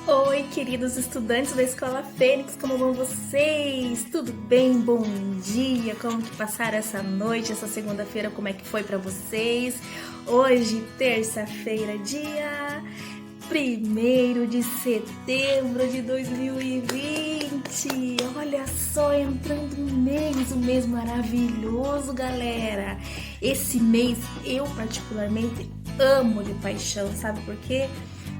Oi, queridos estudantes da Escola Fênix, como vão vocês? Tudo bem? Bom dia! Como que passaram essa noite, essa segunda-feira, como é que foi para vocês? Hoje, terça-feira, dia 1º de setembro de 2020. Olha só, entrando um mês maravilhoso, galera! Esse mês eu particularmente amo de paixão, sabe por quê?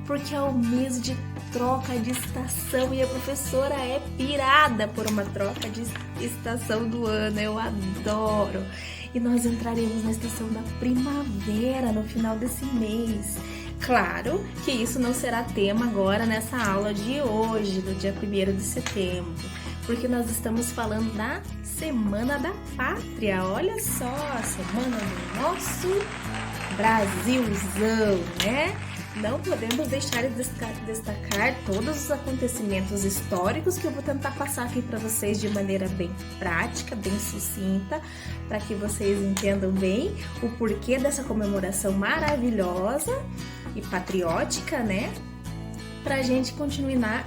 Porque é o mês de troca de estação e a professora é pirada por uma troca de estação do ano, eu adoro. E nós entraremos na estação da primavera no final desse mês. Claro que isso não será tema agora nessa aula de hoje, do dia 1º de setembro, porque nós estamos falando da Semana da Pátria. Olha só, a semana do nosso Brasilzão, né? Não podemos deixar de destacar todos os acontecimentos históricos que eu vou tentar passar aqui para vocês de maneira bem prática, bem sucinta, para que vocês entendam bem o porquê dessa comemoração maravilhosa e patriótica, né? Para a gente continuar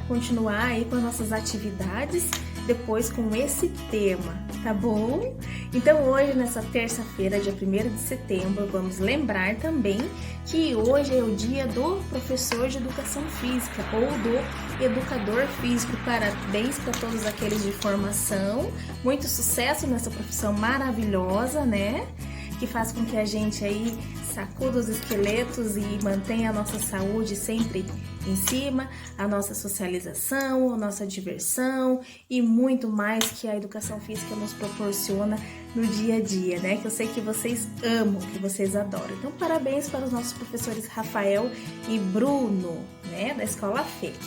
aí com as nossas atividades depois com esse tema, tá bom? Então hoje, nessa terça-feira, dia 1º de setembro, vamos lembrar também que hoje é o dia do professor de educação física ou do educador físico. Parabéns para todos aqueles de formação, muito sucesso nessa profissão maravilhosa, né? Que faz com que a gente aí sacuda os esqueletos e mantenha a nossa saúde sempre em cima, a nossa socialização, a nossa diversão e muito mais que a educação física nos proporciona no dia a dia, né? Que eu sei que vocês amam, que vocês adoram. Então, parabéns para os nossos professores Rafael e Bruno, né? Da Escola Fênix.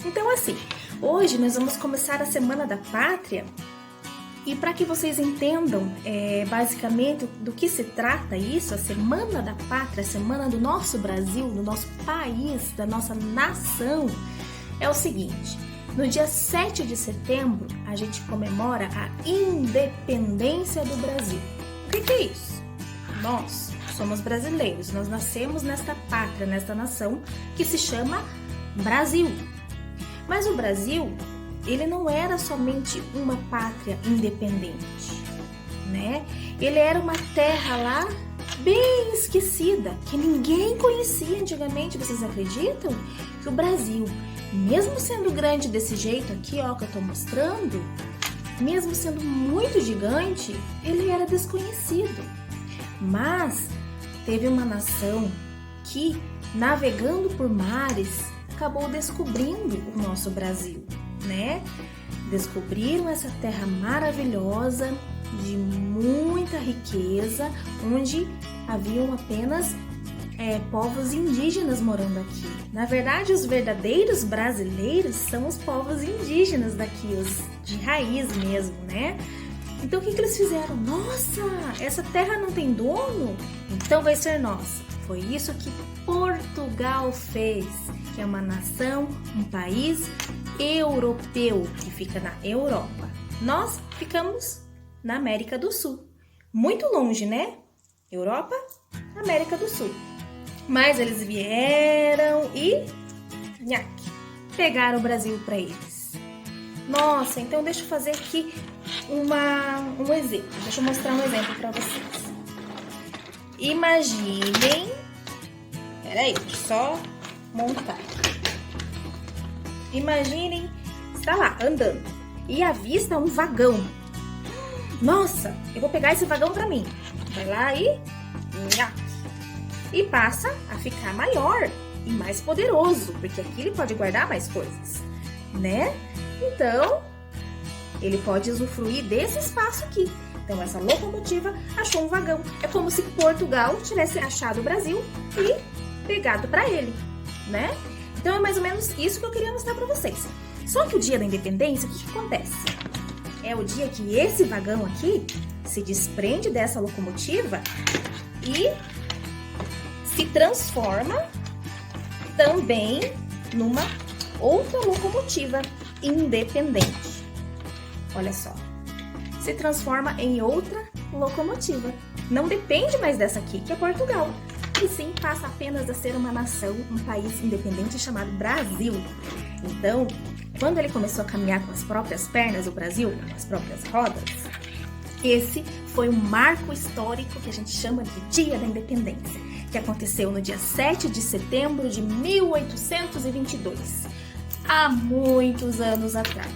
Então, assim, hoje nós vamos começar a Semana da Pátria. E para que vocês entendam basicamente do que se trata isso, a Semana da Pátria, a Semana do nosso Brasil, do nosso país, da nossa nação, é o seguinte: no dia 7 de setembro a gente comemora a independência do Brasil. O que é isso? Nós somos brasileiros, nós nascemos nesta pátria, nesta nação que se chama Brasil. Mas o Brasil, ele não era somente uma pátria independente, né? Ele era uma terra lá bem esquecida, que ninguém conhecia antigamente. Vocês acreditam que o Brasil, mesmo sendo grande desse jeito aqui, ó, que eu tô mostrando, mesmo sendo muito gigante, ele era desconhecido. Mas teve uma nação que, navegando por mares, acabou descobrindo o nosso Brasil, né? Descobriram essa terra maravilhosa, de muita riqueza, onde haviam apenas povos indígenas morando aqui. Na verdade, os verdadeiros brasileiros são os povos indígenas daqui, os de raiz mesmo, né? Então, o que eles fizeram? Nossa, essa terra não tem dono? Então vai ser nossa. Foi isso que Portugal fez, que é uma nação, um país europeu, que fica na Europa. Nós ficamos na América do Sul. Muito longe, né? Europa, América do Sul. Mas eles vieram e pegaram o Brasil para eles. Nossa, então deixa eu fazer aqui um exemplo. Deixa eu mostrar um exemplo para vocês. Imaginem... Peraí, deixa eu só montar. Imaginem, está lá, andando, e avista um vagão. Nossa, eu vou pegar esse vagão para mim. Vai lá e passa a ficar maior e mais poderoso, porque aqui ele pode guardar mais coisas, né? Então, ele pode usufruir desse espaço aqui. Então, essa locomotiva achou um vagão. É como se Portugal tivesse achado o Brasil e pegado para ele, né? Então, é mais ou menos isso que eu queria mostrar para vocês. Só que o dia da independência, o que acontece? É o dia que esse vagão aqui se desprende dessa locomotiva e se transforma também numa outra locomotiva independente. Olha só. Se transforma em outra locomotiva. Não depende mais dessa aqui, que é Portugal. e sim passa apenas a ser uma nação, um país independente chamado Brasil. Então, quando ele começou a caminhar com as próprias pernas, o Brasil, com as próprias rodas, esse foi um marco histórico que a gente chama de Dia da Independência, que aconteceu no dia 7 de setembro de 1822, há muitos anos atrás,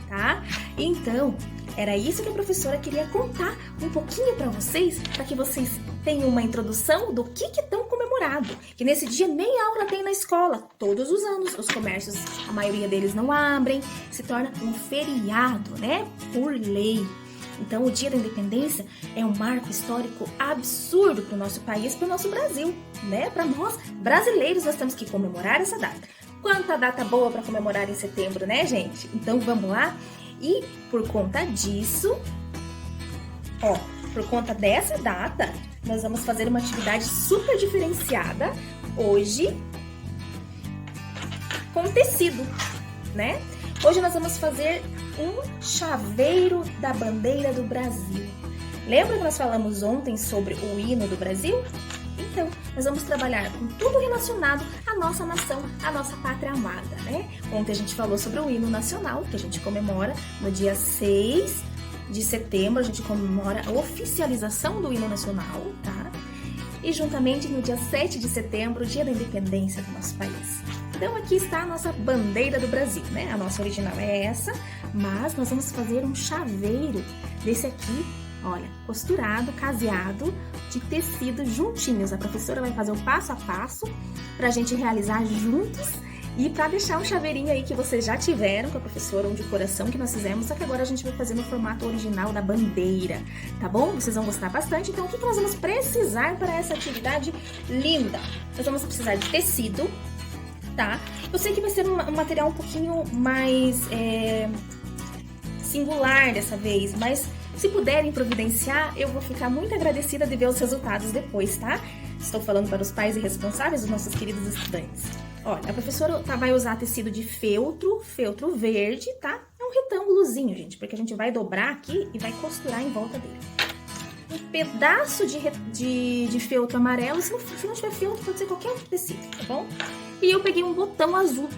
tá? Então, era isso que a professora queria contar um pouquinho para vocês, para que vocês tenham uma introdução do que estão comemorado. Que nesse dia nem aula tem na escola, todos os anos. Os comércios, a maioria deles não abrem, se torna um feriado, né? Por lei. Então, o Dia da Independência é um marco histórico absurdo para o nosso país, para o nosso Brasil, né? Para nós, brasileiros, nós temos que comemorar essa data. Quanta data boa para comemorar em setembro, né, gente? Então, vamos lá. E por conta disso, por conta dessa data, nós vamos fazer uma atividade super diferenciada hoje com tecido, né? Hoje nós vamos fazer um chaveiro da bandeira do Brasil. Lembra que nós falamos ontem sobre o hino do Brasil? Então, nós vamos trabalhar com tudo relacionado à nossa nação, à nossa pátria amada, né? Ontem a gente falou sobre o hino nacional, que a gente comemora no dia 6 de setembro, a gente comemora a oficialização do hino nacional, tá? E juntamente no dia 7 de setembro, o Dia da Independência do nosso país. Então aqui está a nossa bandeira do Brasil, né? A nossa original é essa, mas nós vamos fazer um chaveiro desse aqui, olha, costurado, caseado, de tecido juntinhos. A professora vai fazer o passo a passo para a gente realizar juntos e para deixar um chaveirinho aí que vocês já tiveram com a professora, um de coração que nós fizemos, só que agora a gente vai fazer no formato original da bandeira, tá bom? Vocês vão gostar bastante. Então, o que nós vamos precisar para essa atividade linda? Nós vamos precisar de tecido, tá? Eu sei que vai ser um material um pouquinho mais singular dessa vez, mas se puderem providenciar, eu vou ficar muito agradecida de ver os resultados depois, tá? Estou falando para os pais e responsáveis dos nossos queridos estudantes. Olha, a professora vai usar tecido de feltro verde, tá? É um retângulozinho, gente, porque a gente vai dobrar aqui e vai costurar em volta dele. Um pedaço de feltro amarelo, se não tiver feltro, pode ser qualquer outro tecido, tá bom? E eu peguei um botão azul.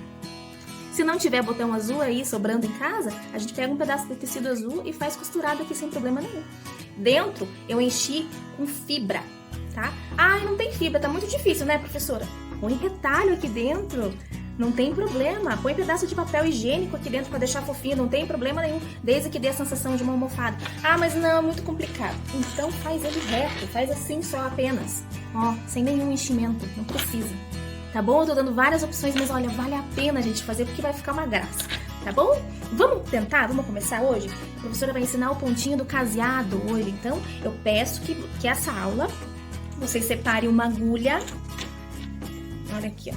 Se não tiver botão azul aí sobrando em casa, a gente pega um pedaço de tecido azul e faz costurado aqui sem problema nenhum. Dentro, eu enchi com fibra, tá? Ah, não tem fibra, tá muito difícil, né, professora? Põe retalho aqui dentro, não tem problema. Põe pedaço de papel higiênico aqui dentro para deixar fofinho, não tem problema nenhum, desde que dê a sensação de uma almofada. Ah, mas não, é muito complicado. Então faz ele reto, faz assim só apenas. Ó, sem nenhum enchimento, não precisa. Tá bom? Eu tô dando várias opções, mas olha, vale a pena a gente fazer porque vai ficar uma graça, tá bom? Vamos tentar? Vamos começar hoje? A professora vai ensinar o pontinho do caseado hoje, então eu peço que essa aula vocês separem uma agulha. Olha aqui, ó.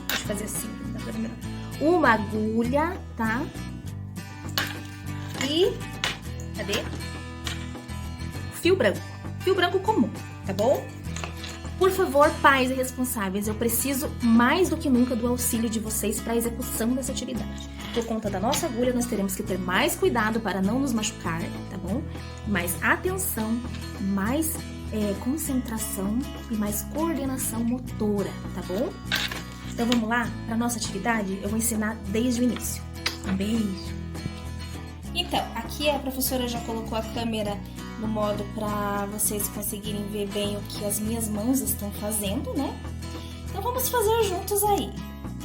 Deixa eu fazer assim, dá pra ver melhor. Uma agulha, tá? E... cadê? Fio branco comum, tá bom? Por favor, pais e responsáveis, eu preciso mais do que nunca do auxílio de vocês para a execução dessa atividade. Por conta da nossa agulha, nós teremos que ter mais cuidado para não nos machucar, tá bom? Mais atenção, mais concentração e mais coordenação motora, tá bom? Então vamos lá para a nossa atividade? Eu vou ensinar desde o início. Um beijo! Então, aqui a professora já colocou a câmera no modo para vocês conseguirem ver bem o que as minhas mãos estão fazendo, né? Então vamos fazer juntos aí,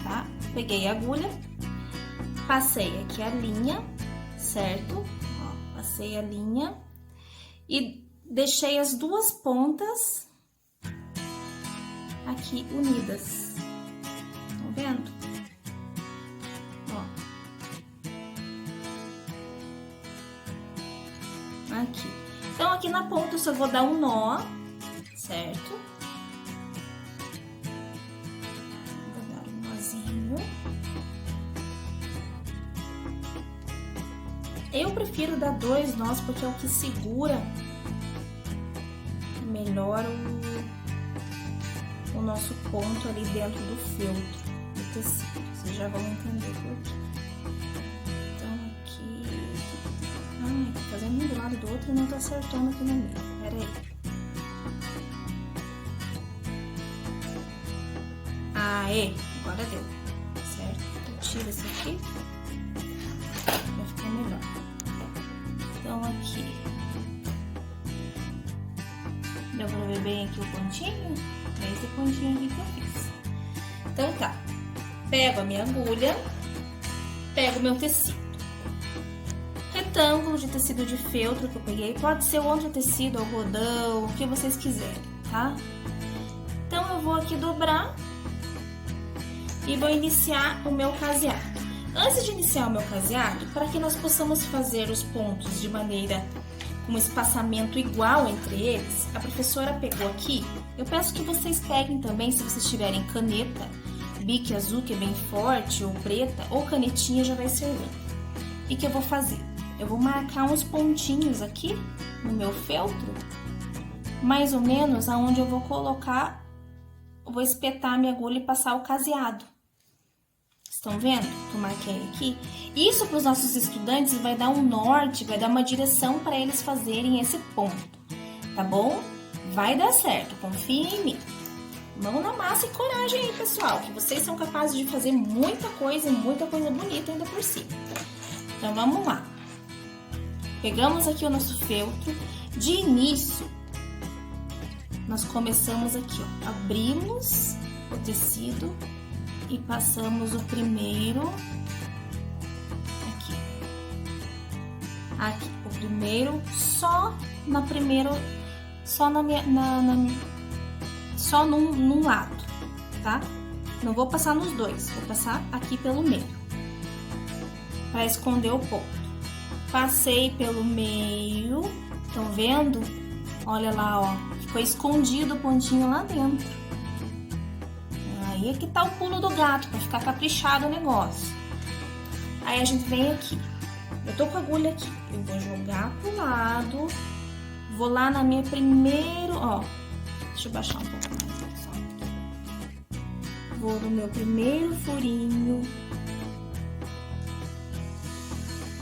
tá? Peguei a agulha, passei aqui a linha, certo? Ó, passei a linha e deixei as duas pontas aqui unidas. Estão vendo? Ó. Aqui. Então, aqui na ponta eu só vou dar um nó, certo? Vou dar um nozinho. Eu prefiro dar 2 nós porque é o que segura melhor o nosso ponto ali dentro do feltro do tecido. Vocês já vão entender por quê. Ai, tô fazendo um do lado do outro e não tô acertando aqui no meio. Pera aí. Aê, agora deu, certo? Eu tiro esse aqui, vai ficar melhor. Então, aqui. Deu pra ver bem aqui o pontinho? É esse pontinho aqui que eu fiz. Então, tá. Pego a minha agulha, pego o meu tecido. Retângulo de tecido de feltro que eu peguei, pode ser outro tecido, algodão, o que vocês quiserem, tá? Então, eu vou aqui dobrar e vou iniciar o meu caseado. Antes de iniciar o meu caseado, para que nós possamos fazer os pontos de maneira com espaçamento igual entre eles, a professora pegou aqui. Eu peço que vocês peguem também, se vocês tiverem caneta, bique azul, que é bem forte, ou preta, ou canetinha já vai servir. E que eu vou fazer? Eu vou marcar uns pontinhos aqui no meu feltro, mais ou menos aonde eu vou colocar, eu vou espetar a minha agulha e passar o caseado. Estão vendo que eu marquei aqui? Isso para os nossos estudantes vai dar um norte, vai dar uma direção para eles fazerem esse ponto, tá bom? Vai dar certo, confia em mim. Mão na massa e coragem aí, pessoal, que vocês são capazes de fazer muita coisa e muita coisa bonita ainda por cima. Então, vamos lá. Pegamos aqui o nosso feltro. De início, nós começamos aqui, ó. Abrimos o tecido e passamos o primeiro aqui. Aqui, o primeiro só na primeira, só na minha, só num lado, tá? Não vou passar nos dois, vou passar aqui pelo meio, para esconder o ponto. Passei pelo meio, estão vendo? Olha lá, ó, ficou escondido o pontinho lá dentro. Aí é que tá o pulo do gato, pra ficar caprichado o negócio. Aí a gente vem aqui. Eu tô com a agulha aqui. Eu vou jogar pro lado. Vou lá na minha primeiro, ó. Deixa eu baixar um pouco mais aqui, só. Vou no meu primeiro furinho.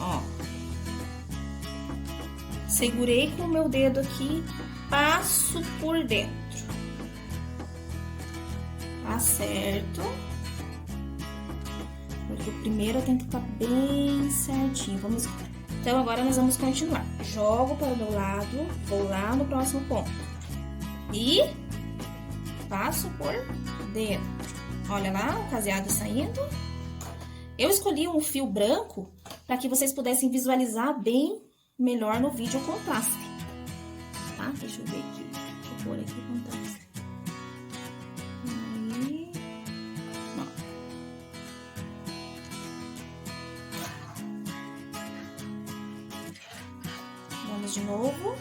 Ó. Segurei com o meu dedo aqui, passo por dentro. Tá certo? Porque o primeiro tem que estar bem certinho. Vamos. Então, agora nós vamos continuar. Jogo para o meu lado, vou lá no próximo ponto. E passo por dentro. Olha lá, o caseado saindo. Eu escolhi um fio branco para que vocês pudessem visualizar bem melhor no vídeo o contraste. Tá? Deixa eu ver aqui. Deixa eu pôr aqui o contraste. Aí. Ó. Vamos de novo.